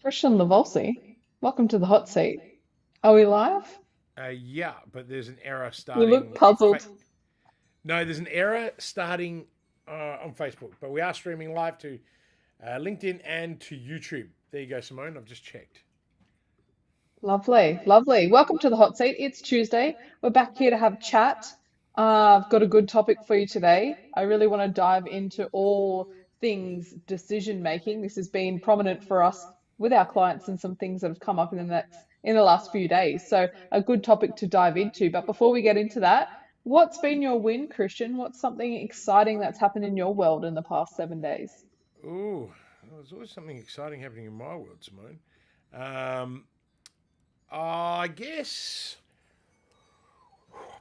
Christian Lavolsi, welcome to the hot seat. Are we live? Yeah, but there's an error You look starting. puzzled. No, there's an error starting on Facebook, but we are streaming live to LinkedIn and to YouTube. There you go, Simone. I've just checked. Lovely, lovely. Welcome to the hot seat. It's Tuesday. We're back here to have chat. I've got a good topic for you today. I really want to dive into all things decision making. This has been prominent for us with our clients and some things that have come up in the last few days. So a good topic to dive into. But before we get into that, what's been your win, Christian? What's something exciting that's happened in your world in the past 7 days? Ooh, there's always something exciting happening in my world, Simone. Um, I guess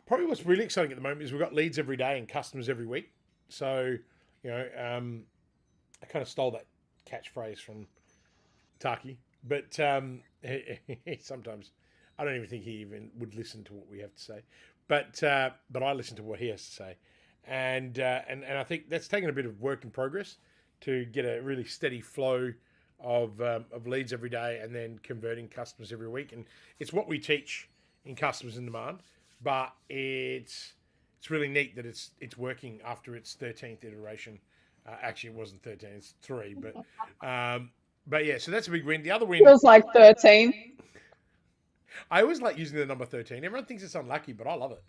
probably what's really exciting at the moment is we've got leads every day and customers every week. So, you know, I kind of stole that catchphrase from Taki, but sometimes I don't even think he even would listen to what we have to say. But I listen to what he has to say, and I think that's taken a bit of work in progress to get a really steady flow of leads every day, and then converting customers every week. And it's what we teach in customers in demand, but it's really neat that it's working after its 13th iteration. Actually, it wasn't 13; it's three, but yeah, so that's a big win. The other win, Feels like 13. I always like using the number 13. Everyone thinks it's unlucky, but I love it.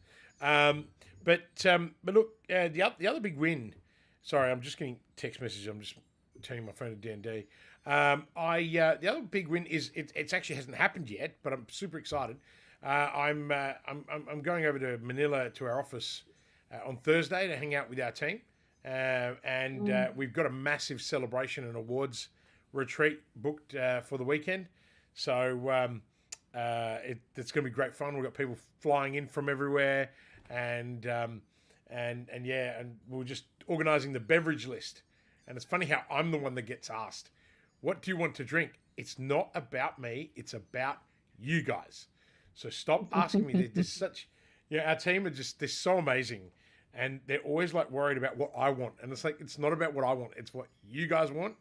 But look, the other big win. Sorry, I'm just getting text messages. I'm just turning my phone to D&D. The other big win is it actually hasn't happened yet, but I'm super excited. I'm going over to Manila to our office on Thursday to hang out with our team, and we've got a massive celebration and awards retreat booked for the weekend. So it's going to be great fun. We've got people flying in from everywhere, and yeah, and we're just organising the beverage list. And it's funny how I'm the one that gets asked, "What do you want to drink?" It's not about me. It's about you guys. So stop asking me. They're just such, our team are just they're so amazing, and they're always like worried about what I want. And it's like it's not about what I want. It's what you guys want.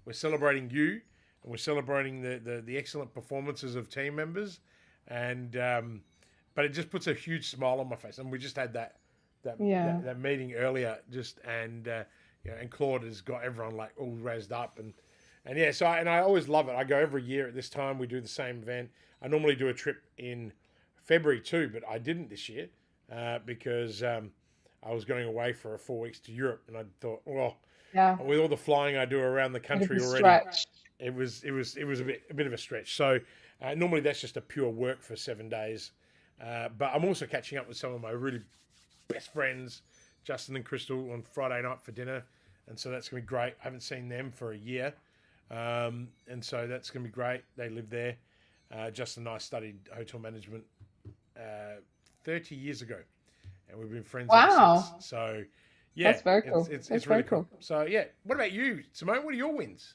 We're celebrating you, and we're celebrating the excellent performances of team members, and but it just puts a huge smile on my face. And we just had Yeah. that meeting earlier, just and Claude has got everyone like all raised up, and yeah, so I always love it. I go every year at this time. We do the same event. I normally do a trip in February too, but I didn't this year because I was going away for 4 weeks to Europe, and I thought, well, Yeah. with all the flying I do around the Bit of a country already, stretch. it was a bit of a stretch. So normally that's just a pure work for 7 days, but I'm also catching up with some of my really best friends, Justin and Crystal, on Friday night for dinner, and so that's gonna be great. I haven't seen them for a year, and so that's gonna be great. They live there. Justin and I studied hotel management uh, 30 years ago, and we've been friends ever since. Wow. So yeah, That's very it's cool. it's, That's it's very really cool. cool. So yeah, what about you, Simone? What are your wins?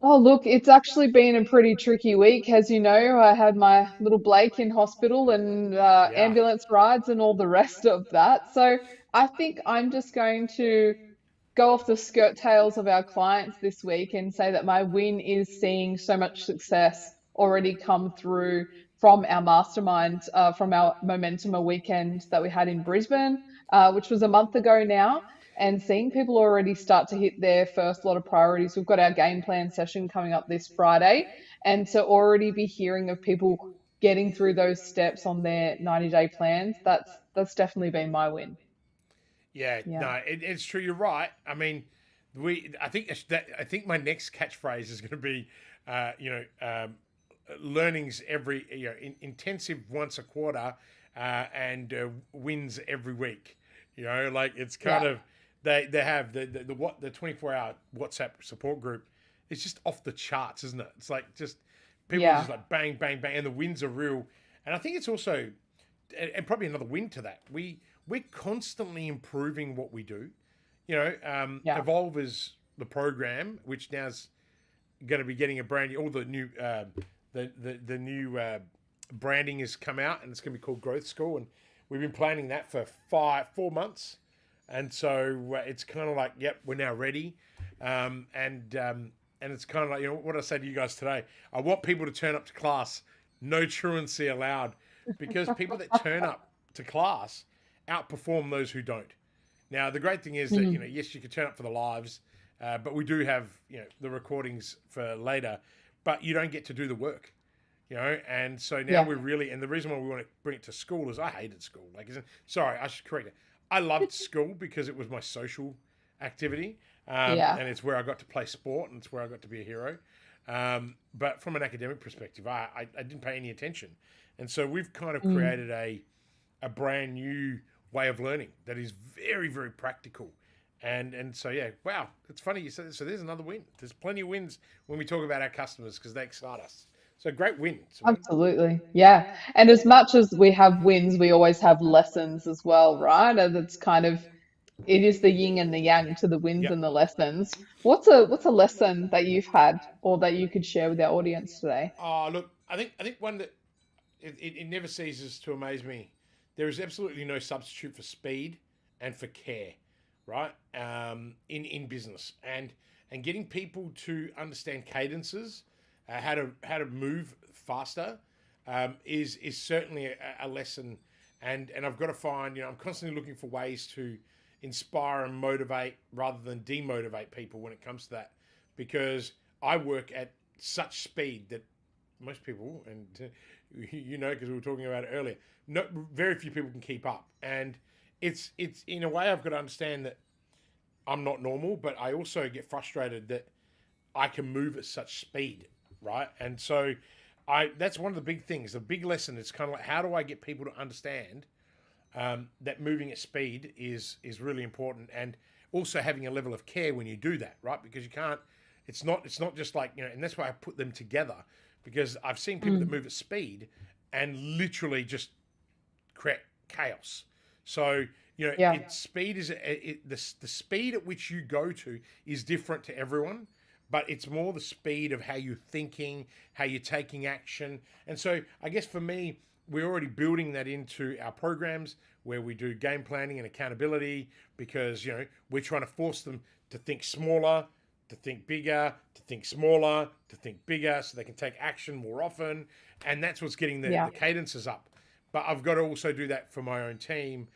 Oh, look, it's actually been a pretty tricky week. As you know, I had my little Blake in hospital and Yeah. ambulance rides and all the rest of that. So I think I'm just going to go off the skirt tails of our clients this week and say that my win is seeing so much success already come through from our mastermind, from our Momentum a weekend that we had in Brisbane, which was a month ago now, and seeing people already start to hit their first lot of priorities. We've got our game plan session coming up this Friday, and to already be hearing of people getting through those steps on their 90-day plans, that's definitely been my win. Yeah, Yeah. no, it's true. You're right. I mean, I think my next catchphrase is going to be, uh, you know, um, learnings every, intensive once a quarter, and wins every week. Like it's kind Yeah. of they have the 24-hour WhatsApp support group. It's just off the charts, isn't it? It's like just people are Yeah. just like bang, bang, bang, and the wins are real. And I think it's also and probably another win to that. We're constantly improving what we do. Yeah. Evolve is the program, which now's going to be getting a brand new, all the new the new branding has come out, and it's going to be called Growth School, and we've been planning that for 4 months, and so it's kind of like, yep, we're now ready, and and it's kind of like, what I say to you guys today. I want people to turn up to class, no truancy allowed, because people that turn up to class outperform those who don't. Now, the great thing is that, Mm. yes, you can turn up for the lives, but we do have, the recordings for later, but you don't get to do the work, and so now Yeah. we're really, and the reason why we want to bring it to school is I hated school. Like, sorry, I should correct it. I loved school because it was my social activity, Yeah. and it's where I got to play sport, and it's where I got to be a hero. But from an academic perspective, I didn't pay any attention, and so we've kind of Mm. created a brand new way of learning that is very, very practical. And so, yeah, wow, it's funny you said. So there's another win. There's plenty of wins when we talk about our customers because they excite us. So great win, Simone. Absolutely. Yeah. And as much as we have wins, we always have lessons as well, right? And it's kind of it is the yin and the yang to the wins Yep. and the lessons. What's a lesson that you've had or that you could share with our audience today? Oh, look, I think one that it never ceases to amaze me. There is absolutely no substitute for speed and for care, right? In business and getting people to understand cadences, how to move faster, is certainly a lesson. And I've got to find, I'm constantly looking for ways to inspire and motivate rather than demotivate people when it comes to that, because I work at such speed that most people, and because we were talking about it earlier, no, very few people can keep up, and it's in a way I've got to understand that I'm not normal, but I also get frustrated that I can move at such speed, right? And so that's one of the big things. The big lesson is kind of like, how do I get people to understand that moving at speed is really important, and also having a level of care when you do that, right? Because you can't. It's not just like, and that's why I put them together, because I've seen people that Mm. move at speed and literally just create chaos. So Yeah. speed is the speed at which you go to is different to everyone, but it's more the speed of how you're thinking, how you're taking action. And so I guess for me, we're already building that into our programs where we do game planning and accountability, because we're trying to force them to think smaller, to think bigger, to think smaller, to think bigger, so they can take action more often. And that's what's getting the Yeah. cadences up. But I've got to also do that for my own team,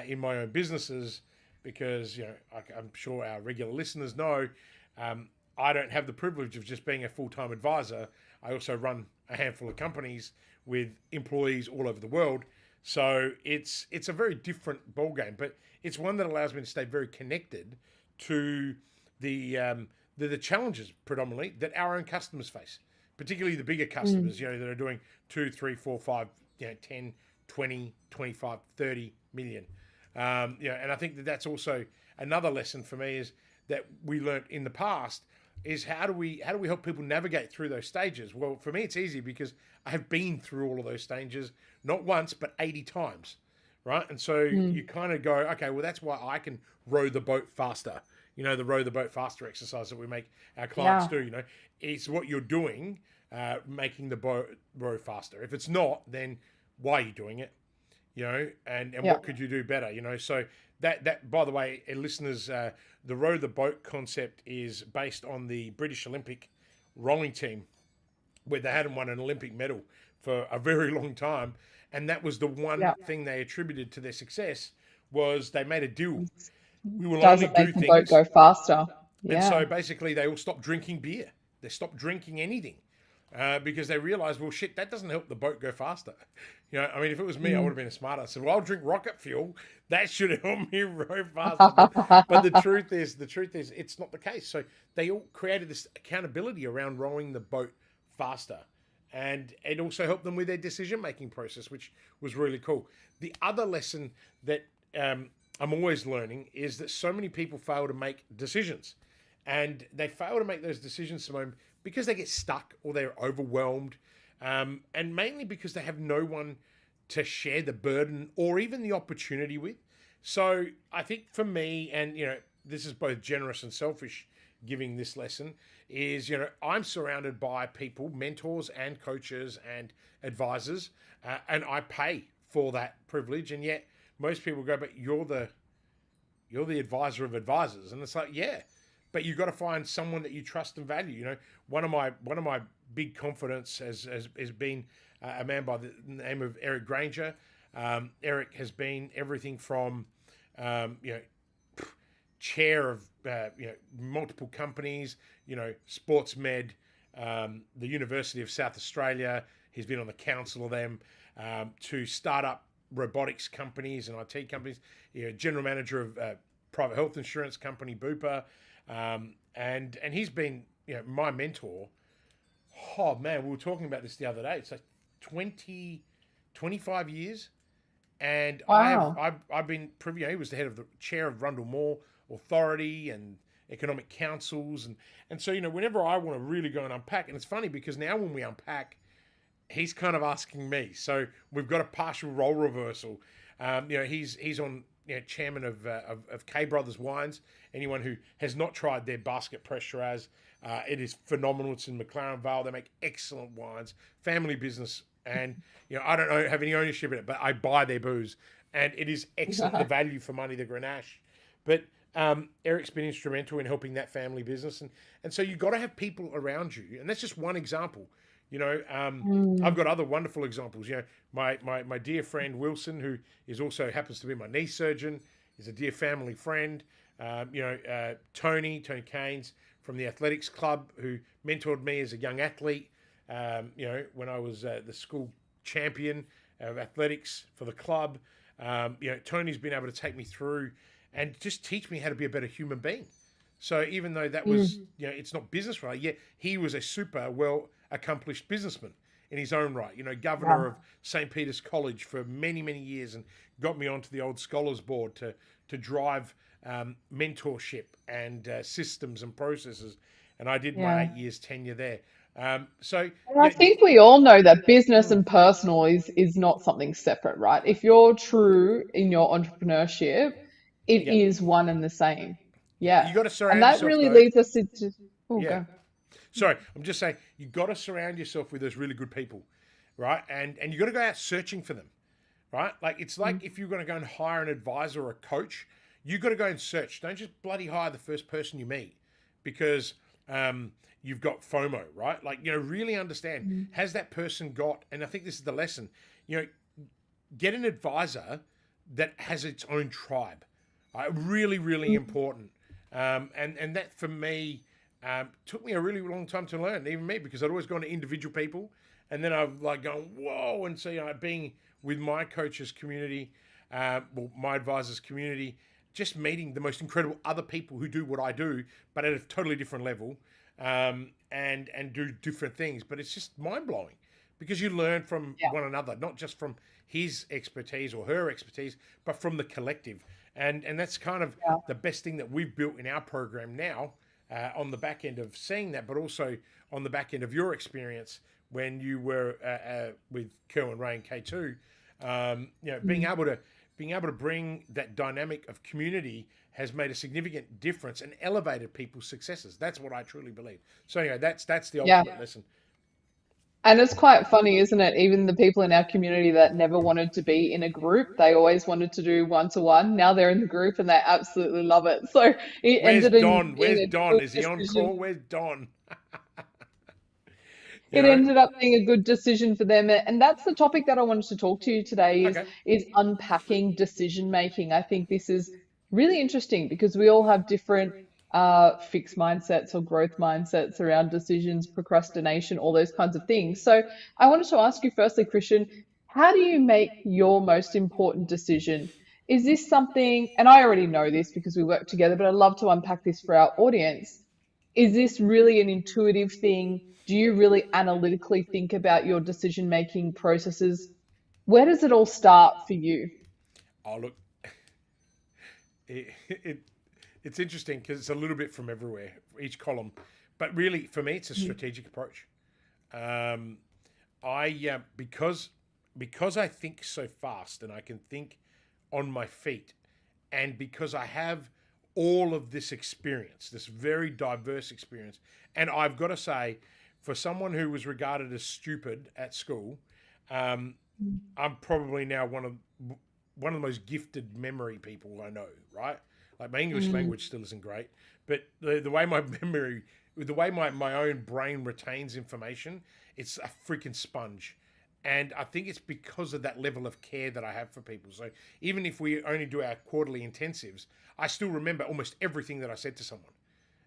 in my own businesses, because I'm sure our regular listeners know, I don't have the privilege of just being a full-time advisor. I also run a handful of companies with employees all over the world. So it's a very different ball game, but it's one that allows me to stay very connected to the challenges predominantly that our own customers face, particularly the bigger Mm. customers, that are doing 2, 3, 4, 5, 10, 20, 25, 30 million. And I think that that's also another lesson for me, is that we learnt in the past, is how do we help people navigate through those stages? Well, for me, it's easy because I have been through all of those stages, not once, but 80 times, right? And so Mm. you kind of go, okay, well, that's why I can row the boat faster. The row the boat faster exercise that we make our clients Yeah. do, it's what you're doing, making the boat row faster. If it's not, then why are you doing it? And Yeah. what could you do better? So that by the way, listeners, the row the boat concept is based on the British Olympic rowing team, where they hadn't won an Olympic medal for a very long time, and that was the one Yeah. thing they attributed to their success, was they made a deal. We will Does only it do make the boat things, go faster? and so Yeah. basically they all stopped drinking beer. They stopped drinking anything, because they realized, well, shit, that doesn't help the boat go faster. I mean, if it was me, I would Mm. have been smarter. I said, well, I'll drink rocket fuel. That should help me row faster. But the truth is, it's not the case. So they all created this accountability around rowing the boat faster. And it also helped them with their decision making process, which was really cool. The other lesson that I'm always learning is that so many people fail to make decisions. And they fail to make those decisions, Simone, because they get stuck or they're overwhelmed, and mainly because they have no one to share the burden or even the opportunity with. So I think for me, and this is both generous and selfish, giving this lesson, is I'm surrounded by people, mentors and coaches and advisors, and I pay for that privilege. And yet most people go, but you're the advisor of advisors, and it's like, yeah, but you've got to find someone that you trust and value. You know, one of my big confidence has been a man by the name of Eric Granger. Eric has been everything from you know, chair of multiple companies, sports med, the University of South Australia. He's been on the council of them, to startup robotics companies and IT companies. General manager of private health insurance company Bupa, and he's been my mentor. Oh man, we were talking about this the other day. It's like 20, 25 years. And Wow. I've been privy. He was the head of the chair of Rundle Mall Authority and economic councils, and so whenever I want to really go and unpack, and it's funny because now when we unpack, he's kind of asking me. So we've got a partial role reversal. He's on chairman of K Brothers Wines. Anyone who has not tried their basket press Shiraz, it is phenomenal. It's in McLaren Vale. They make excellent wines, family business, and I don't have any ownership in it, but I buy their booze, and it is excellent. The value for money, the Grenache, but Eric's been instrumental in helping that family business, and so you've got to have people around you, and that's just one example. I've Mm. got other wonderful examples. My dear friend Wilson, who is also happens to be my knee surgeon, is a dear family friend. Tony Keynes from the athletics club, who mentored me as a young athlete. When I was the school champion of athletics for the club. Tony's been able to take me through and just teach me how to be a better human being. So even though that was, Mm. it's not business right, yet he was a super well accomplished businessman in his own right. Governor Wow. of St. Peter's College for many, many years, and got me onto the old scholars board to drive mentorship and systems and processes. And I did my Yeah. 8 years tenure there. So And I yeah, think we all know that business mm, and personal is not something separate, right? If you're true in your entrepreneurship, it yeah, is one and the same. yeah. Yeah. You got to And surround that yourself really though. leads us into, oh, Yeah. go. Sorry, I'm just saying you got to surround yourself with those really good people, right? And you got to go out searching for them, right? Like it's like Mm. if you're going to go and hire an advisor or a coach, you got to go and search. Don't just bloody hire the first person you meet because you've got FOMO, right? Like really understand, Mm. has that person got? And I think this is the lesson. You know, get an advisor that has its own tribe. Really, really Mm. important. And that for me took me a really long time to learn, even me, because I'd always gone to individual people, and then I've like gone whoa, and so being with my coaches community, my advisors community, just meeting the most incredible other people who do what I do, but at a totally different level, and do different things. But it's just mind blowing because you learn from Yeah. one another, not just from his expertise or her expertise, but from the collective. And that's kind of Yeah. the best thing that we've built in our program now, on the back end of seeing that, but also on the back end of your experience when you were with Kerwin Ray and K2. Being Mm. able to bring that dynamic of community has made a significant difference and elevated people's successes. That's what I truly believe. So anyway, that's the Yeah. ultimate lesson. And it's quite funny, isn't it? Even the people in our community that never wanted to be in a group, they always wanted to do one to one. Now they're in the group and they absolutely love it. So it Where's ended in Don? being Where's a Don? good Is he on decision. call? Where's Don? You It know? ended up being a good decision for them. And that's the topic that I wanted to talk to you today Okay. is unpacking decision making. I think this is really interesting because we all have different fixed mindsets or growth mindsets around decisions, procrastination, all those kinds of things. So I wanted to ask you firstly, Christian, how do you make your most important decision? Is this something, and I already know this because we work together, but I'd love to unpack this for our audience. Is this really an intuitive thing? Do you really analytically think about your decision making processes? Where does it all start for you? Oh look, it it's interesting because it's a little bit from everywhere, each column, but really for me, it's a Mm. strategic approach. Um, I because I think so fast and I can think on my feet, and because I have all of this experience, this very diverse experience, and I've got to say, for someone who was regarded as stupid at school, um, I'm probably now one of the most gifted memory people I know. Right, like my English Mm. language still isn't great, but the way my memory, the way my own brain retains information, it's a freaking sponge. And I think it's because of that level of care that I have for people. So even if we only do our quarterly intensives, I still remember almost everything that I said to someone.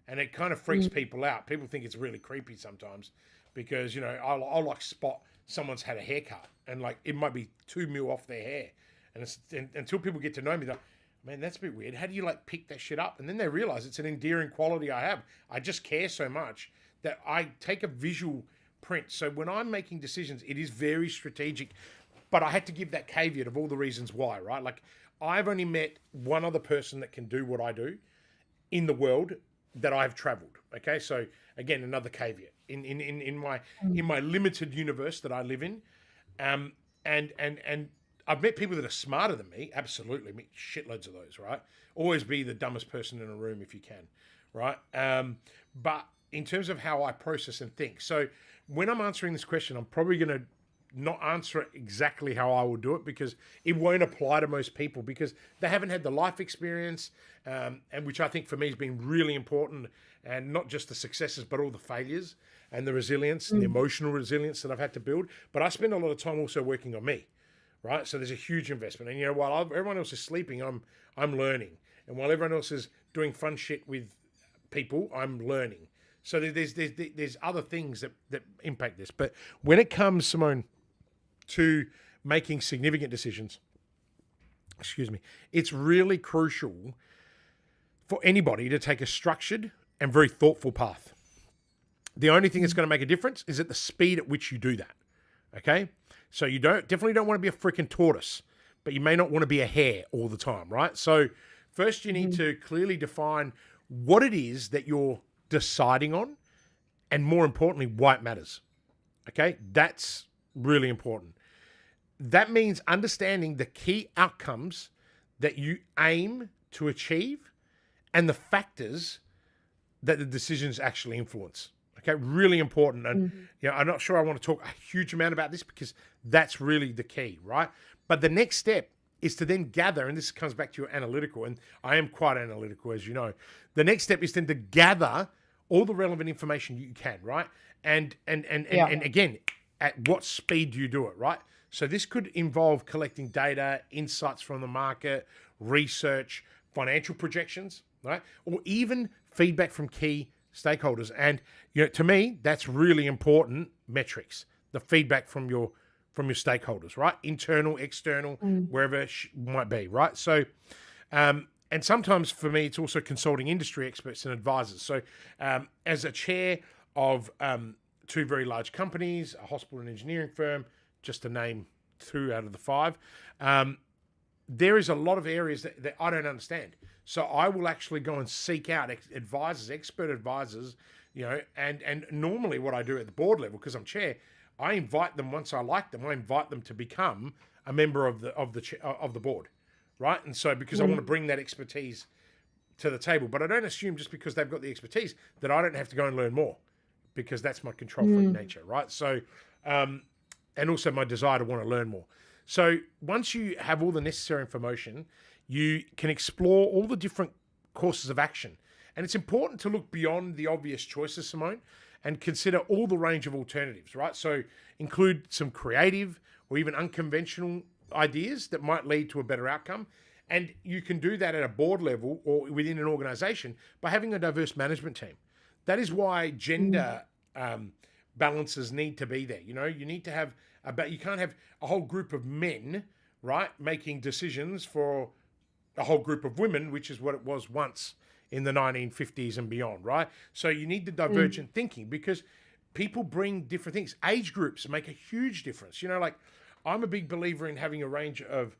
And it kind of freaks people out. People think it's really creepy sometimes because, I'll like spot someone's had a haircut and like it might be 2 mil off their hair. And until people get to know me, they're like, man, that's a bit weird. How do you like pick that shit up? And then they realize it's an endearing quality I have. I just care so much that I take a visual print. So when I'm making decisions, it is very strategic. But I had to give that caveat of all the reasons why, right? Like I've only met one other person that can do what I do in the world that I've traveled. Okay, so again, another caveat in my limited universe that I live in, and I've met people that are smarter than me. Absolutely, meet shitloads of those. Right, always be the dumbest person in a room if you can. Right, but in terms of how I process and think, so when I'm answering this question, I'm probably going to not answer it exactly how I will do it because it won't apply to most people because they haven't had the life experience, and which I think for me has been really important, and not just the successes but all the failures and the resilience and the emotional resilience that I've had to build. But I spend a lot of time also working on me, right? So there's a huge investment, and while everyone else is sleeping, I'm learning, and while everyone else is doing fun shit with people, I'm learning. So there's other things that impact this, but when it comes, Simone, to making significant decisions, it's really crucial for anybody to take a structured and very thoughtful path. The only thing that's going to make a difference is at the speed at which you do that. Okay? So you definitely don't want to be a freaking tortoise, but you may not want to be a hare all the time, right? So first you need to clearly define what it is that you're deciding on, and more importantly, why it matters. Okay? That's really important. That means understanding the key outcomes that you aim to achieve and the factors that the decisions actually influence. Okay, really important. And I'm not sure I want to talk a huge amount about this because that's really the key, right? But the next step is to then gather, and this comes back to your analytical, and I am quite analytical, as you know. The next step is then to gather all the relevant information you can, right? And again, at what speed do you do it, right? So this could involve collecting data, insights from the market, research, financial projections, right? Or even feedback from key stakeholders. And to me, that's really important metrics, the feedback from your stakeholders, right? Internal, external, wherever it might be, right? So, and sometimes for me, it's also consulting industry experts and advisors. So as a chair of two very large companies, a hospital and engineering firm, just to name 2 out of the 5, there is a lot of areas that I don't understand. So I will actually go and seek out advisors, expert advisors, and normally what I do at the board level, because I'm chair, I invite them once I like them. I invite them to become a member of the board, right? And so because I want to bring that expertise to the table, but I don't assume just because they've got the expertise that I don't have to go and learn more, because that's my control freak nature, right? So, and also my desire to want to learn more. So once you have all the necessary information, you can explore all the different courses of action. And it's important to look beyond the obvious choices, Simone, and consider all the range of alternatives, right? So include some creative or even unconventional ideas that might lead to a better outcome. And you can do that at a board level or within an organization by having a diverse management team. That is why gender balances need to be there. You need to have you can't have a whole group of men, right, making decisions for a whole group of women, which is what it was once in the 1950s and beyond, right? So you need the divergent thinking because people bring different things. Age groups make a huge difference. Like I'm a big believer in having a range of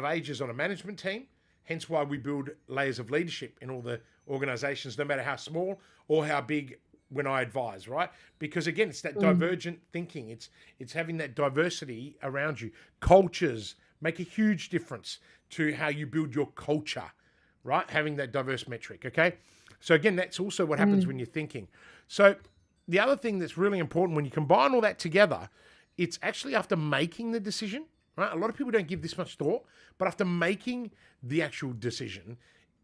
ages on a management team, hence why we build layers of leadership in all the organizations, no matter how small or how big, when I advise, right? Because again, it's that divergent thinking. It's having that diversity around you. Cultures make a huge difference to how you build your culture, right? Having that diverse metric, okay? So again, that's also what happens when you're thinking. So the other thing that's really important when you combine all that together, it's actually after making the decision, right? A lot of people don't give this much thought, but after making the actual decision,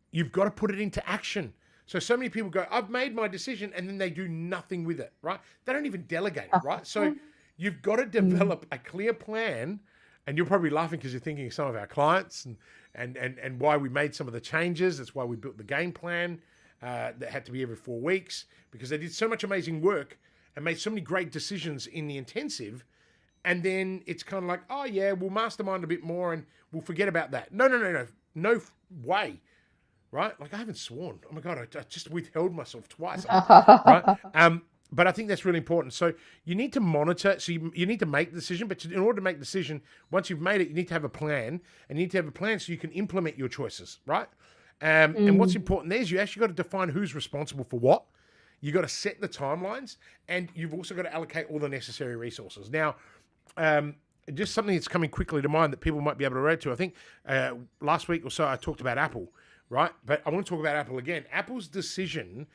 you've got to put it into action. So many people go, I've made my decision, and then they do nothing with it, right? They don't even delegate it, right? So you've got to Mm. develop a clear plan. And you're probably laughing because you're thinking of some of our clients and why we made some of the changes. That's why we built the game plan that had to be every 4 weeks, because they did so much amazing work and made so many great decisions in the intensive. And then it's kind of like, oh yeah, we'll mastermind a bit more and we'll forget about that. No way, right? Like I haven't sworn. Oh my god, I just withheld myself twice. Right? But I think that's really important. So you need to monitor. So you need to make the decision. But in order to make the decision, once you've made it, you need to have a plan. And you need to have a plan so you can implement your choices, right? And what's Mm. important there is you actually got to define who's responsible for what. You got to set the timelines, and you've also got to allocate all the necessary resources. Now, um, just something that's coming quickly to mind that people might be able to relate to. I think last week or so I talked about Apple, right? But I want to talk about Apple again. Apple's decision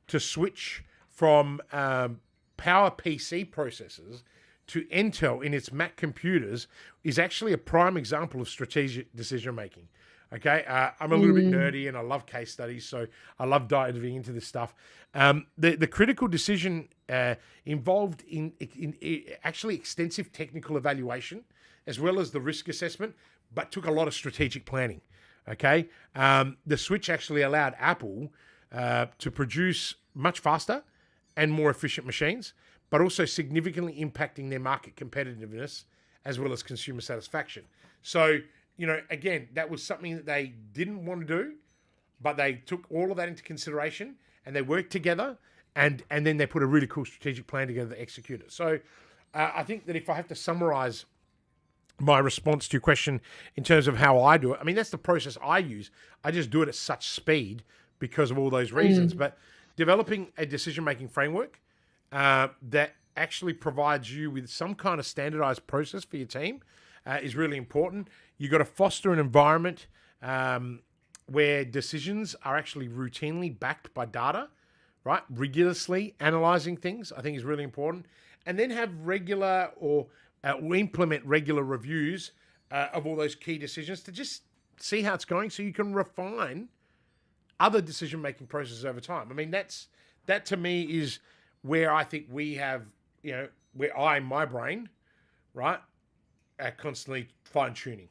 to switch from Power PC processors to Intel in its Mac computers is actually a prime example of strategic decision making. Okay, I'm a little bit Mm. nerdy and I love case studies, so I love diving into this stuff. The critical decision involved in actually extensive technical evaluation as well as the risk assessment, but took a lot of strategic planning. Okay, the switch actually allowed Apple to produce much faster and more efficient machines, but also significantly impacting their market competitiveness as well as consumer satisfaction. So, again, that was something that they didn't want to do, but they took all of that into consideration and they worked together, and then they put a really cool strategic plan together to execute it. So, I think that if I have to summarize my response to your question in terms of how I do it, I mean, that's the process I use. I just do it at such speed because of all those reasons. Mm. But developing a decision making framework that actually provides you with some kind of standardized process for your team is really important. You've got to foster an environment where decisions are actually routinely backed by data, right? Rigorously analyzing things, I think, is really important. And then have regular or implement regular reviews of all those key decisions to just see how it's going so you can refine other decision making processes over time. I mean, that to me is where I think we have, where my brain, right, are constantly fine tuning.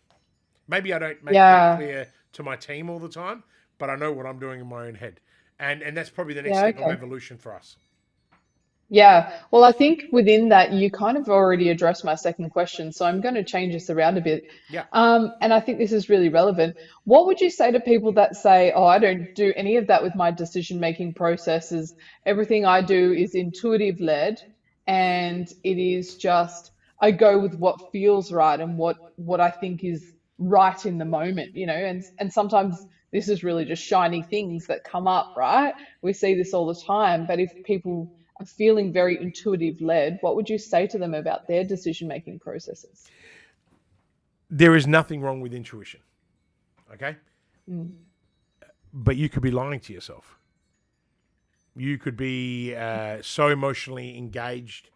Maybe I don't make that Yeah. clear to my team all the time, but I know what I'm doing in my own head. And that's probably the next Yeah. step of Okay. evolution for us. Yeah, well, I think within that, you kind of already addressed my second question, so I'm going to change this around a bit. Yeah. And I think this is really relevant. What would you say to people that say, "Oh, I don't do any of that with my decision-making processes. Everything I do is intuitive led, and it is just I go with what feels right and what I think is right in the moment, and sometimes this is really just shiny things that come up, right? We see this all the time, but if people are feeling very intuitive led, what would you say to them about their decision making processes? There is nothing wrong with intuition, okay? Mm. But you could be lying to yourself. You could be so emotionally engaged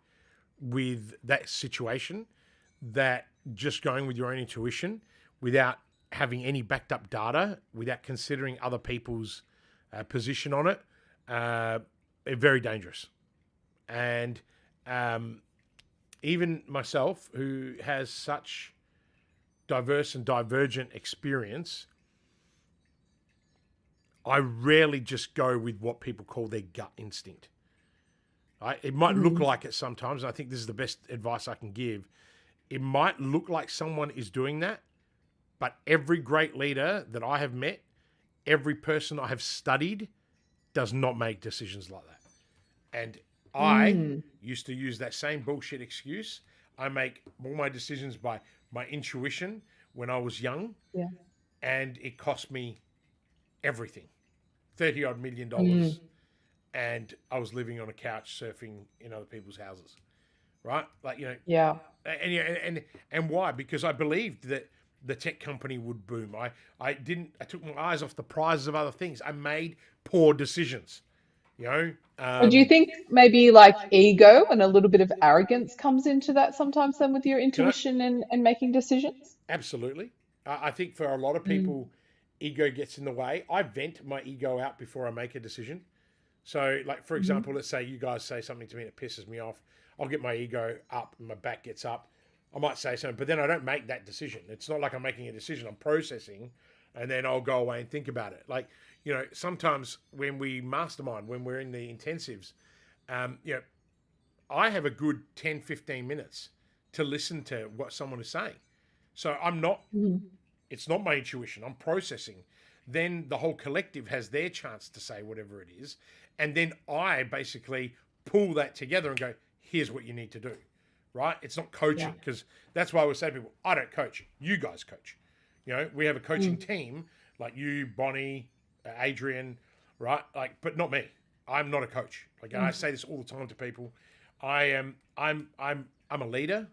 with that situation that just going with your own intuition without having any backed up data, without considering other people's position on it, are very dangerous. And even myself, who has such diverse and divergent experience, I rarely just go with what people call their gut instinct. Right? It might look Mm. like it sometimes. And I think this is the best advice I can give. It might look like someone is doing that, but every great leader that I have met, every person I have studied, does not make decisions like that. And I Mm. used to use that same bullshit excuse. I make all my decisions by my intuition when I was young, Yeah. and it cost me everything, 30 odd million Mm. dollars, and I was living on a couch surfing in other people's houses, right? Like, Yeah. and why? Because I believed that the tech company would boom. I took my eyes off the prizes of other things. I made poor decisions, you know. Or do you think maybe like ego and a little bit of arrogance comes into that sometimes then with your Can I intuition and making decisions? absolutely? I think for a lot of Mm. people, ego gets in the way, I vent my ego out before I make a decision. So, like for Mhm. example, let's say you guys say something to me that pisses me off. I'll get my ego up, and my back gets up. I might say something, but then I don't make that decision. It's not like I'm making a decision. I'm processing, and then I'll go away and think about it. Like sometimes when we mastermind, when we're in the intensives, um, you know, I have a good 10, 15 minutes to listen to what someone is saying. So I'm not, Mhm. it's not my intuition. I'm processing. Then the whole collective has their chance to say whatever it is. And then I basically pull that together and go, here's what you need to do. Right? It's not Yeah. coaching because that's why I would say to people, I don't coach. You guys coach. We have a coaching Mm. team like you, Bonnie, Adrian, right? Like, but not me. I'm not a coach. Like, and I Mm. say this all the time to people. I am. I'm a leader,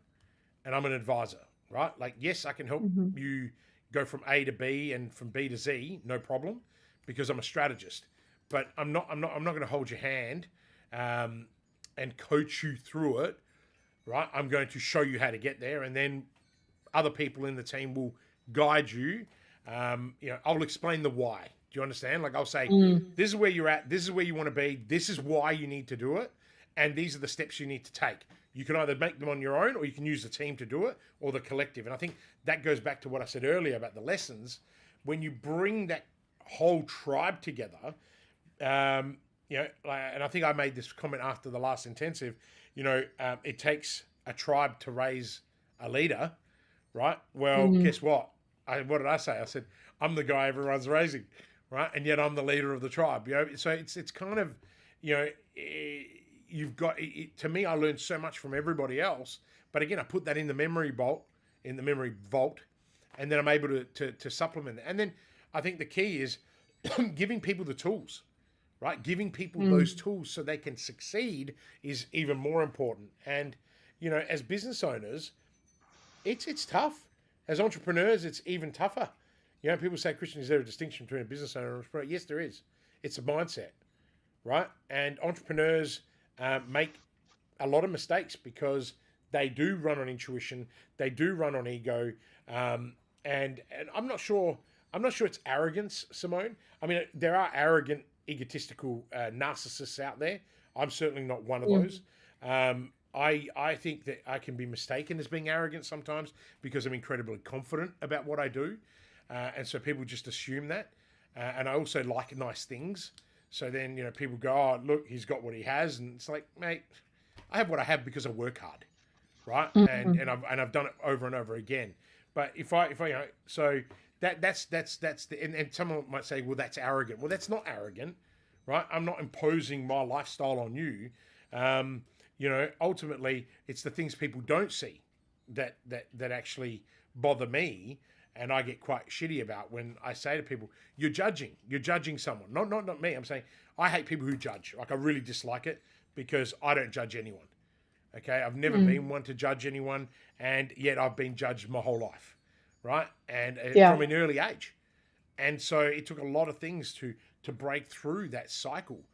and I'm an advisor. Right? Like, yes, I can help Mhm. you go from A to B and from B to Z, no problem, because I'm a strategist. But I'm not going to hold your hand, um, and coach you through it. Right? I'm going to show you how to get there, and then other people in the team will guide you. I'll explain the why. Do you understand? Like I'll say, Mm. this is where you're at. This is where you want to be. This is why you need to do it, and these are the steps you need to take. You can either make them on your own, or you can use the team to do it, or the collective. And I think that goes back to what I said earlier about the lessons. When you bring that whole tribe together, and I think I made this comment after the last intensive. It takes a tribe to raise a leader, right? Well, Mm. guess what? What did I say? I said I'm the guy everyone's raising, right? And yet I'm the leader of the tribe. So it's kind of, you know, you've got to me. I learned so much from everybody else, but again, I put that in the memory vault, and then I'm able to supplement it. And then I think the key is giving people the tools, right? Giving people those Mm. tools so they can succeed is even more important. And as business owners, it's tough. As entrepreneurs, it's even tougher. People say, Christian, is there a distinction between a business owner and an entrepreneur? Yes, there is. It's a mindset, right? And entrepreneurs make a lot of mistakes because they do run on intuition, they do run on ego, um, and I'm not sure. I'm not sure it's arrogance, Simone. I mean, there are arrogant, egotistical narcissists out there. I'm certainly not one of those. Mm. I think that I can be mistaken as being arrogant sometimes because I'm incredibly confident about what I do, and so people just assume that. And I also like nice things. So then people go, "Oh, look, he's got what he has," and it's like, mate, I have what I have because I work hard, right? And Mm. I've done it over and over again. But if I so that's the and someone might say, well, that's arrogant. Well, that's not arrogant, right? I'm not imposing my lifestyle on you. Um, ultimately, it's the things people don't see that actually bother me, and I get quite shitty about when I say to people, You're judging someone, not me. I'm saying I hate people who judge. Like I really dislike it because I don't judge anyone. Okay, I've never been Mm. one to judge anyone, and yet I've been judged my whole life, right? And from Yeah. an early age, and so it took a lot of things to break through that cycle,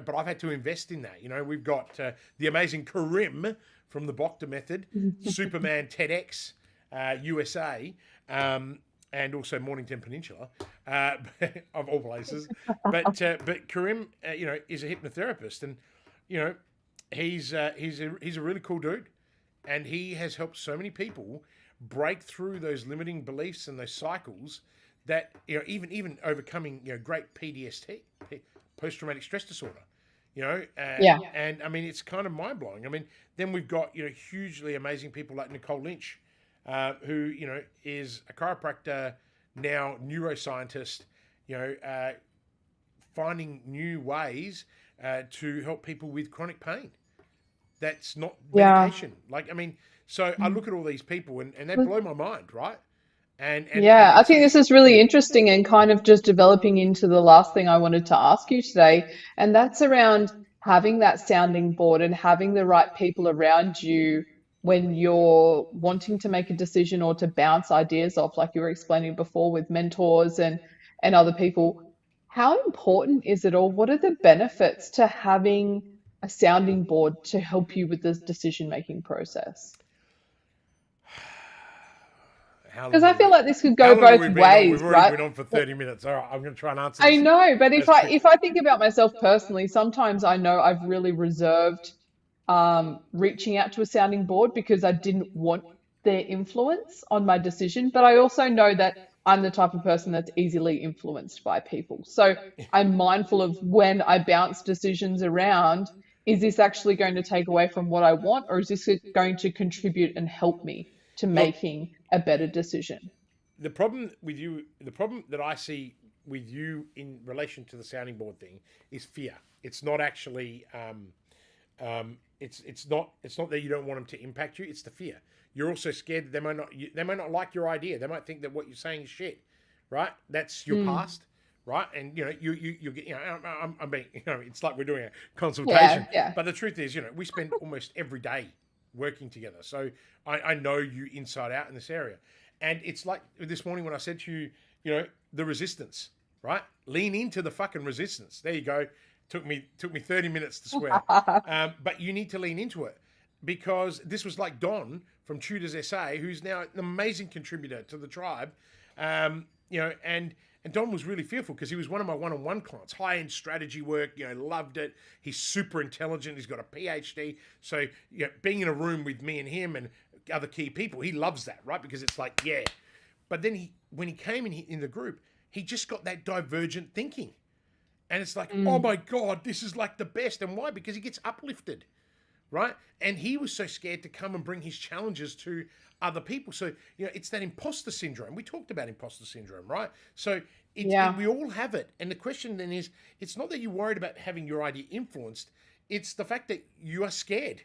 But I've had to invest in that. We've got the amazing Karim from the Bokta Method, Superman TEDx USA, and also Mornington Peninsula, uh, of all places. But Karim, is a hypnotherapist, and you know he's a really cool dude, and he has helped so many people break through those limiting beliefs and those cycles that even overcoming great PTSD, post traumatic stress disorder. Yeah. And I mean it's kind of mind blowing. I mean, then we've got hugely amazing people like Nicole Lynch, who is a chiropractor now, neuroscientist. You know, finding new ways to help people with chronic pain that's not Yeah. medication. Like, I mean, so I look Mm. at all these people and they blow my mind, right? And Yeah, I think this is yeah, really interesting and kind of just developing into the last thing I wanted to ask you today. And that's around having that sounding board and having the right people around you when you're wanting to make a decision or to bounce ideas off, like you were explaining before with mentors and other people. How important is it, or what are the benefits to having a sounding board to help you with this decision-making process? How Because long I have feel we? like this could How go long have both we been on? ways, We've already right? been on for 30 minutes. All right, I'm going to try and answer I this know, but as quick. if I think about myself personally, sometimes I know I've really reserved reaching out to a sounding board because I didn't want their influence on my decision. But I also know that I'm the type of person that's easily influenced by people. So I'm mindful of when I bounce decisions around, is this actually going to take away from what I want, or is this going to contribute and help me to Look, making a better decision? the problem with you, the problem that I see with you in relation to the sounding board thing is fear. It's not actually. It's not that you don't want them to impact you. It's the fear. You're also scared that they might not like your idea. They might think that what you're saying is shit, right? That's your Mm. past, right? And you get I'm being it's like we're doing a Yeah, consultation, yeah. but the truth is we spend almost every day working together, so I know you inside out in this area, and it's like this morning when I said to you, the resistance, right? Lean into the fucking resistance. There you go. Took me 30 minutes to swear, but you need to lean into it because this was like Don from Tudors SA, who's now an amazing contributor to the tribe, and Don was really fearful because he was one of my one-on-one clients, high-end strategy work, loved it. He's super intelligent. He's got a PhD. So, being in a room with me and him and other key people, he loves that, right? Because it's like, yeah. But then when he came in the group, he just got that divergent thinking. And it's like, oh Mm. my God, this is like the best. And why? Because he gets uplifted, right? And he was so scared to come and bring his challenges to other people. So, it's that imposter syndrome. We talked about imposter syndrome, right? So Yeah. we all have it. And the question then is, it's not that you're worried about having your idea influenced. It's the fact that you are scared,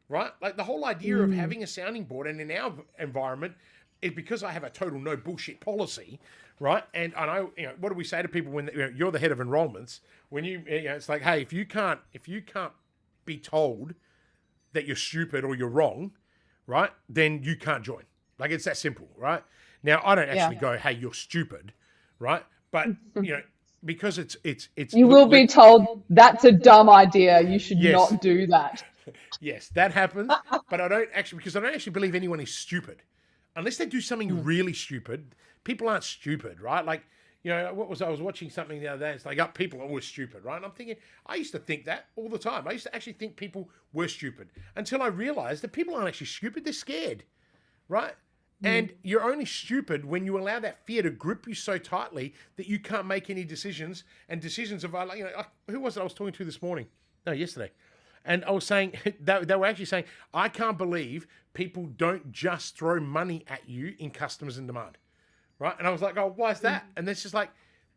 right? Like the whole idea of Mm. having a sounding board, and in our environment, is because I have a total no bullshit policy, right? And I know, what do we say to people when you're the head of enrollments? When it's like, hey, if you can't be told that you're stupid or you're wrong, right? Then you can't join. Like it's that simple, right? Now I don't Yeah. actually go, hey, you're stupid, right? But because it's You look, will be told that's a dumb idea. You should yes, not do that. yes, that happens. But I don't actually, because I don't actually believe anyone is stupid unless they do something Mm. really stupid. People aren't stupid, right? Like, I was watching something the other day. It's like, people are always stupid, right? And I'm thinking, I used to think that all the time. I used to actually think people were stupid until I realized that people aren't actually stupid. They're scared, right? Mm. And you're only stupid when you allow that fear to grip you so tightly that you can't make any decisions. And decisions of, like, who was it I was talking to this morning? No, yesterday. And I was saying, they were actually saying, I can't believe people don't just throw money at you in customers in demand, right? And I was like, oh, why is that? And it's just like,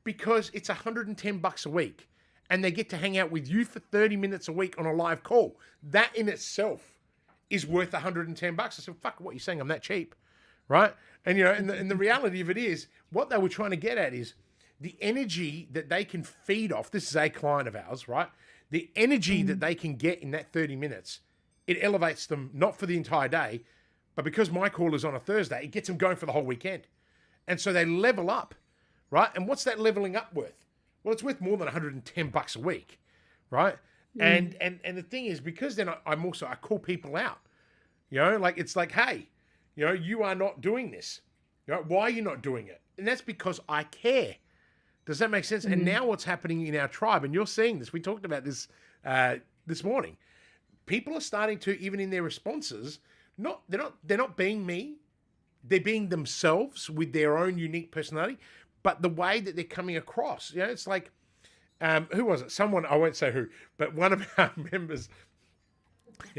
because it's $110 a week and they get to hang out with you for 30 minutes a week on a live call. That in itself is worth $110. I said, fuck, what are you saying? I'm that cheap, right? And, and the reality of it is, what they were trying to get at is the energy that they can feed off. This is a client of ours, right? The energy that Mm. they can get in that 30 minutes, it elevates them not for the entire day, but because my call is on a Thursday, it gets them going for the whole weekend. And so they level up, right? And what's that leveling up worth? Well, it's worth more than $110 a week, right? Mm. And the thing is, because then I call people out, like it's like, hey, you are not doing this. Why are you not doing it? And that's because I care. Does that make sense? And Mm. now what's happening in our tribe, and you're seeing this. We talked about this this morning. People are starting to, even in their responses, they're not being me. They're being themselves with their own unique personality, but the way that they're coming across, it's like, who was it? Someone, I won't say who, but one of our members,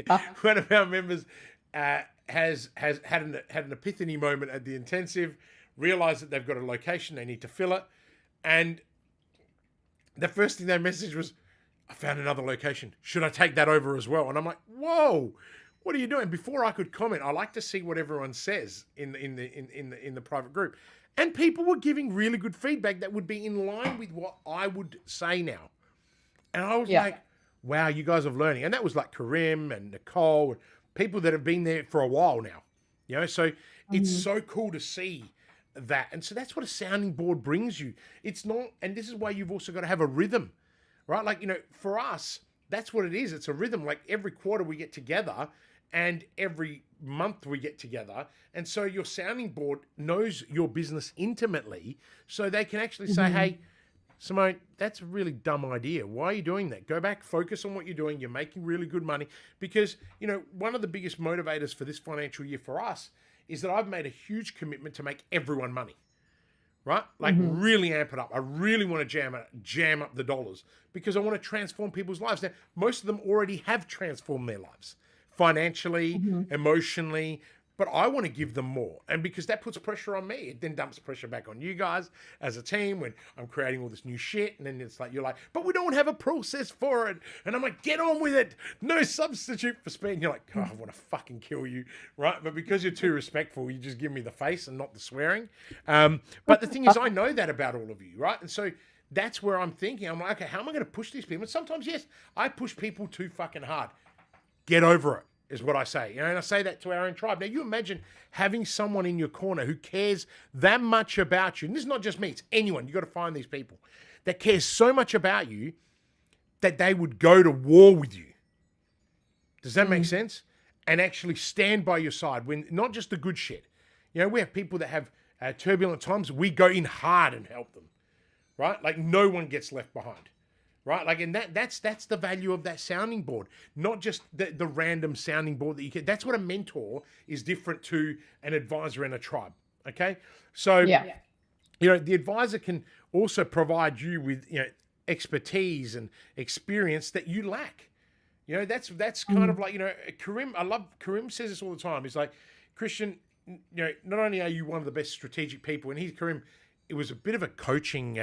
Ah. one of our members has had an epiphany moment at the intensive, realized that they've got a location, they need to fill it, and the first thing they messaged was, I found another location. Should I take that over as well? And I'm like, whoa, what are you doing? Before I could comment, I like to see what everyone says in the private group. And people were giving really good feedback that would be in line with what I would say now. And I was Yeah. like, wow, you guys are learning. And that was like Karim and Nicole, and people that have been there for a while now. So it's Mm. so cool to see that. And so that's what a sounding board brings you. It's not, and this is why you've also got to have a rhythm, right? Like, for us, That's what it is. It's a rhythm. Like every quarter we get together and every month we get together. And so your sounding board knows your business intimately. So they can actually say, Hmm. hey, Simone, that's a really dumb idea. Why are you doing that? Go back, focus on what you're doing. You're making really good money. Because, one of the biggest motivators for this financial year for us is that I've made a huge commitment to make everyone money, right? Like Hmm. really amp it up. I really want to jam up the dollars because I want to transform people's lives. Now, most of them already have transformed their lives financially, Hmm. emotionally, but I want to give them more. And because that puts pressure on me, it then dumps pressure back on you guys as a team when I'm creating all this new shit. And then it's like, you're like, but we don't have a process for it. And I'm like, get on with it. No substitute for speed. And you're like, oh, I want to fucking kill you. Right. But because you're too respectful, you just give me the face and not the swearing. But the thing is, I know that about all of you. Right. And so that's where I'm thinking. I'm like, okay, how am I going to push these people? And sometimes, yes, I push people too fucking hard. Get over it, is what I say. And I say that to our own tribe. Now, you imagine having someone in your corner who cares that much about you. And this is not just me, it's anyone. You've got to find these people that cares so much about you that they would go to war with you. Does that make Mm. sense? And actually stand by your side when not just the good shit. We have people that have turbulent times. We go in hard and help them, right? Like no one gets left behind. Right, like, and that's the value of that sounding board, not just the random sounding board that you get. That's what a mentor is different to an advisor in a tribe. Okay, so Yeah. the advisor can also provide you with expertise and experience that you lack. That's kind of Mm. like Karim. I love Karim says this all the time. He's like, Christian, not only are you one of the best strategic people, and he's Karim. It was a bit of a coaching.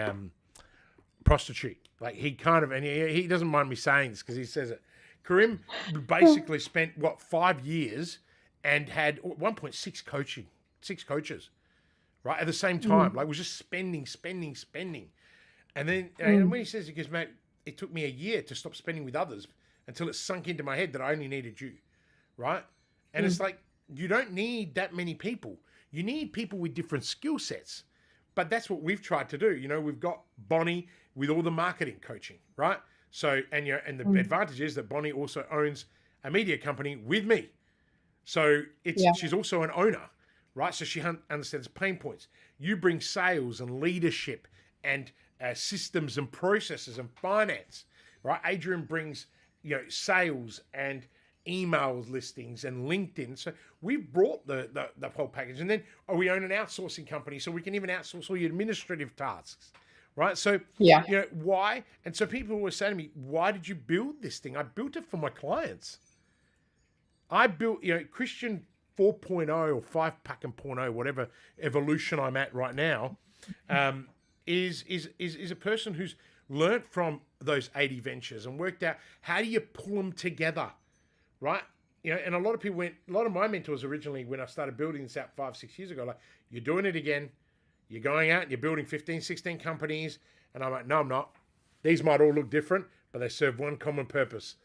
Prostitute. Like he kind of, and he doesn't mind me saying this because he says it. Karim basically spent 5 years and had 1.6 coaching, 6 coaches, right at the same time. Mm. Like was just spending, and then and Mm. when he says it, goes, mate, it took me a year to stop spending with others until it sunk into my head that I only needed you, right? And it's Mm. like you don't need that many people. You need people with different skill sets. But that's what we've tried to do. We've got Bonnie with all the marketing coaching, right? So, and the Mm. advantage is that Bonnie also owns a media company with me. So Yeah. she's also an owner, right? So she understands pain points. You bring sales and leadership and systems and processes and finance, right? Adrian brings sales and email listings and LinkedIn. So we've brought the whole package, and then we own an outsourcing company, so we can even outsource all your administrative tasks, right? So Yeah. why? And so people always say to me, "Why did you build this thing?" I built it for my clients. I built, Christian 4.0 or 5 pack and point oh, whatever evolution I'm at right now, is a person who's learnt from those 80 ventures and worked out how do you pull them together, right? And a lot of people a lot of my mentors originally, when I started building this out 5-6 years ago, like, you're doing it again. You're going out and you're building 15, 16 companies. And I'm like, no, I'm not. These might all look different, but they serve one common purpose.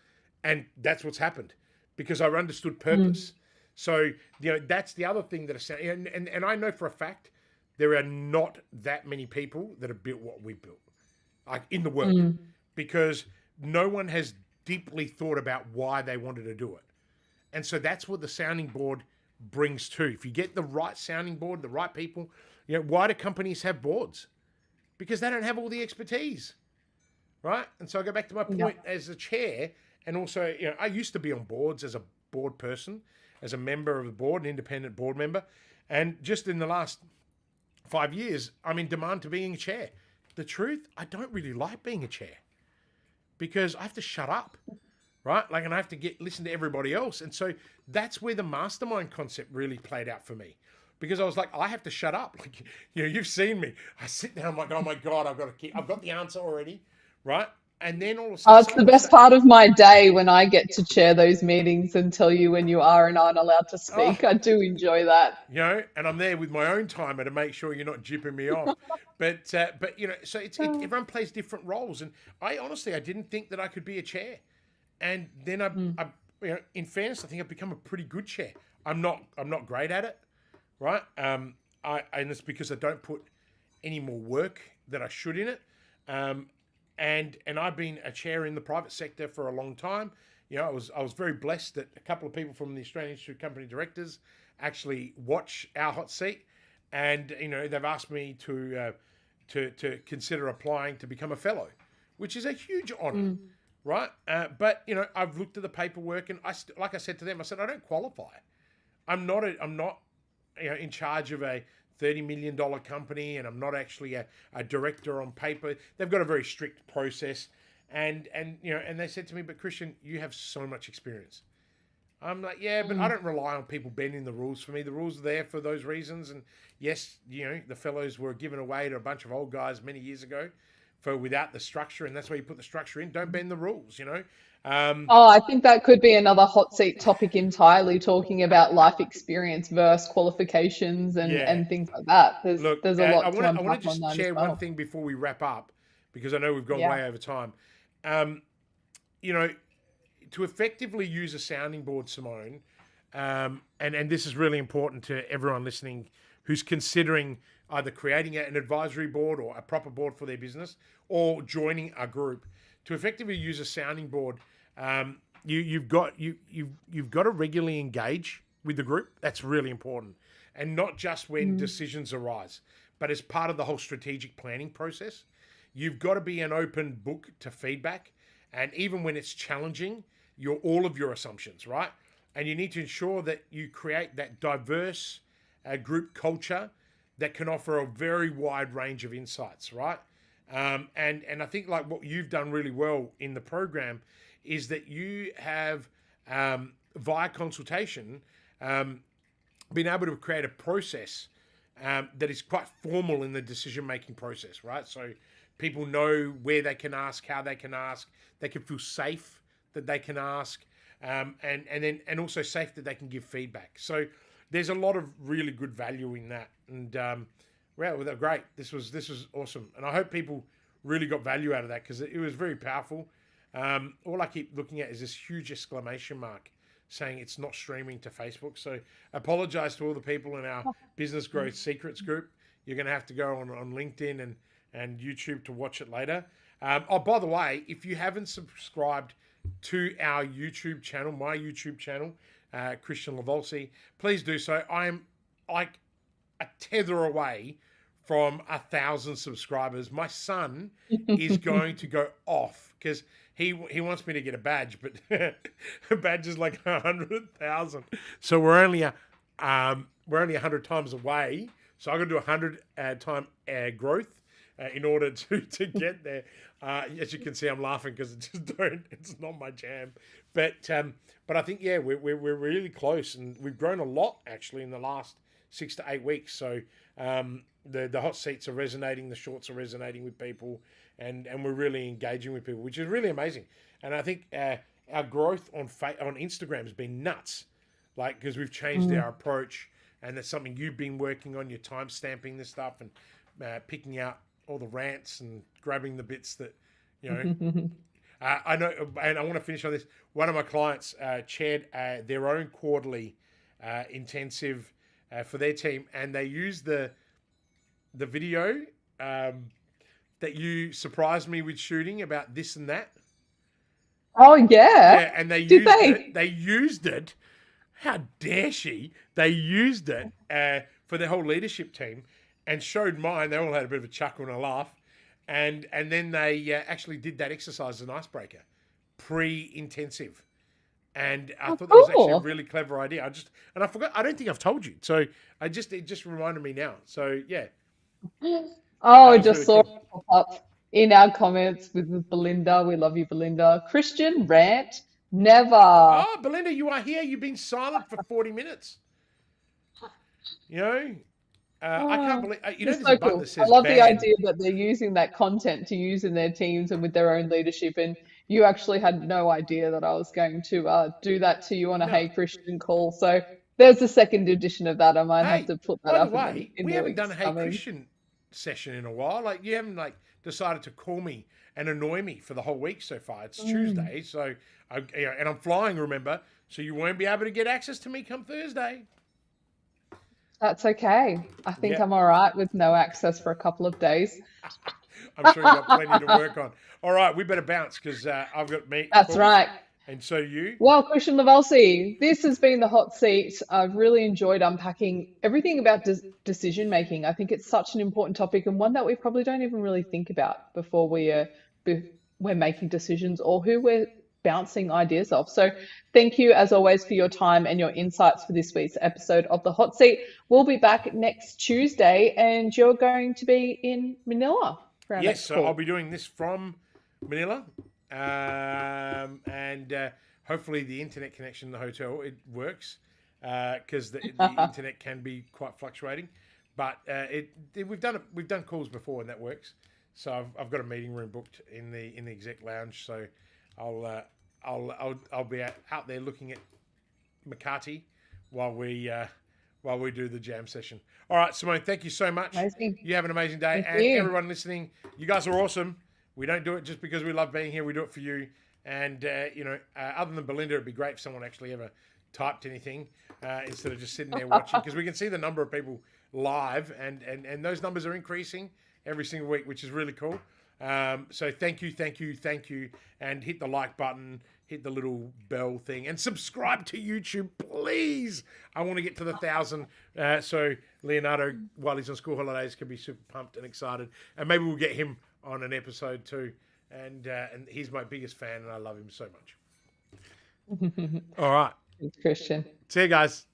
And that's what's happened because I understood Mm. purpose. So, that's the other thing that I say. And I know for a fact there are not that many people that have built what we built, like in the world, Mm. because no one has deeply thought about why they wanted to do it. And so that's what the sounding board brings to. If you get the right sounding board, the right people, why do companies have boards? Because they don't have all the expertise, right? And so I go back to my Yeah. point as a chair, and also, I used to be on boards as a board person, as a member of the board, an independent board member, and just in the last 5 years, I'm in demand to being a chair. The truth, I don't really like being a chair because I have to shut up, right? Like, and I have to listen to everybody else. And so that's where the mastermind concept really played out for me, because I was like, I have to shut up. Like, you've seen me. I sit down, I'm like, oh my God, I've got the answer already, right? And then all of a Oh, sudden, it's the someone will best say, part of my day when I get to chair those meetings and tell you when you are and aren't allowed to oh, speak. I do enjoy that. and I'm there with my own timer to make sure you're not jipping me off. But so everyone plays different roles, and I didn't think that I could be a chair, and then Mm. in fairness, I think I've become a pretty good chair. I'm not great at it, right? And it's because I don't put any more work that I should in it. and I've been a chair in the private sector for a long time. You know, I was very blessed that a couple of people from the Australian Institute of Company Directors actually watch our hot seat, and you know they've asked me to consider applying to become a fellow, which is a huge honour, Mm. right? But you know, I've looked at the paperwork, and like I said to them, I said I don't qualify. I'm not you know in charge of a $30 million company, and I'm not actually a director on paper. They've got a very strict process, and you know, and they said to me, but Christian, you have so much experience. I'm like, yeah, but I Mm. don't rely on people bending the rules for me. The rules are there for those reasons. And yes, you know, the fellows were given away to a bunch of old guys many years ago for without the structure, and that's why you put the structure in. Don't bend the rules, you know. Um, Oh, I think that could be another hot seat topic entirely, talking about life experience versus qualifications yeah. and things like that. Look, There's a I lot to want to unpack on just that as share one well. thing before we wrap up because I know we've gone Yeah. way over time. Um, you know, to effectively use a sounding board, Simone, and this is really important to everyone listening who's considering either creating an advisory board or a proper board for their business or joining a group. To effectively use a sounding board, you've got to regularly engage with the group. That's really important, and not just when Mm. decisions arise, but as part of the whole strategic planning process. You've got to be an open book to feedback, and even when it's challenging, all of your assumptions, right? And you need to ensure that you create that diverse group culture that can offer a very wide range of insights, right? And I think like what you've done really well in the program is that you have via consultation um, been able to create a process that is quite formal in the decision making process, right? So people know where they can ask, how they can ask, they can feel safe that they can ask, and also safe that they can give feedback. So there's a lot of really good value in that, and well, they're great. This was awesome, and I hope people really got value out of that because it was very powerful. All I keep looking at is this huge exclamation mark saying it's not streaming to Facebook. So apologize to all the people in our business growth secrets group. You're going to have to go on LinkedIn and YouTube to watch it later. Oh, by the way, if you haven't subscribed to our YouTube channel, my YouTube channel, Christian Lavolsi, please do so. I'm like a tether away from 1,000 subscribers. My son is going to go off because he wants me to get a badge, but a badge is like 100,000. So we're only 100 times away. So I got to do 100 time growth in order to get there. As you can see, I'm laughing because it's not my jam. But I think yeah, we're really close, and we've grown a lot actually in the last 6 to 8 weeks. So the hot seats are resonating, the shorts are resonating with people, and we're really engaging with people, which is really amazing. And I think our growth on Instagram has been nuts, like because we've changed Mm. our approach, and that's something you've been working on. You're time stamping this stuff and picking out all the rants and grabbing the bits that you know. I know, and I want to finish on this. One of my clients chaired their own quarterly intensive for their team, and they used the video that you surprised me with shooting about this and that. Oh yeah. Yeah, and they Did used it. they? They used it. How dare she? They used it for their whole leadership team, and showed mine. They all had a bit of a chuckle and a laugh, and then they actually did that exercise as an icebreaker, pre-intensive. And I Oh, thought that was actually a cool. really clever idea. I forgot. I don't think I've told you. So it just reminded me now. So yeah, Oh, that I was just really saw it cool. pop up in our comments with Belinda. We love you, Belinda. Christian rant. Never. Oh, Belinda, you are here. You've been silent for 40 minutes. You know, I can't Oh, believe. You know, just there's a so button cool. that I says love the ban. idea that they're using that content to use in their teams and with their own leadership. And you actually had no idea that I was going to do that to you on a No. Hey Christian call. So there's the second edition of that. I might have Hey, to put that by the up way, in we the haven't done weeks a Hey coming. Christian session in a while. Like you haven't like decided to call me and annoy me for the whole week so far. It's Mm, Tuesday, so and I'm flying. Remember, so you won't be able to get access to me come Thursday. that's okay. I think Yeah. I'm all right with no access for a couple of days. I'm sure you got plenty to work on. All right, we better bounce because I've got That's calls, right. and so you. Well, Christian Lavalsi, this has been the hot seat. I've really enjoyed unpacking everything about decision making. I think it's such an important topic and one that we probably don't even really think about before we're making decisions or who we're bouncing ideas off. So, thank you as always for your time and your insights for this week's episode of the hot seat. We'll be back next Tuesday, and you're going to be in Manila for our Yes, next so I'll call. be doing this from Manila, and hopefully the internet connection in the hotel it works because the internet can be quite fluctuating. But we've done calls before and that works. So I've got a meeting room booked in the exec lounge. So I'll I'll be out there looking at McCarthy while we do the jam session. All right, Simone, thank you so much. Amazing. You have an amazing day, Thank and you. everyone listening, you guys are awesome. We don't do it just because we love being here. We do it for you. And other than Belinda, it'd be great if someone actually ever typed anything instead of just sitting there watching, because we can see the number of people live, and those numbers are increasing every single week, which is really cool. So thank you, thank you, thank you, and hit the like button, hit the little bell thing, and subscribe to YouTube, please. I want to get to the 1,000, so Leonardo, while he's on school holidays, can be super pumped and excited, and maybe we'll get him on an episode too. And he's my biggest fan, and I love him so much. All right, Thanks, Christian. see you guys.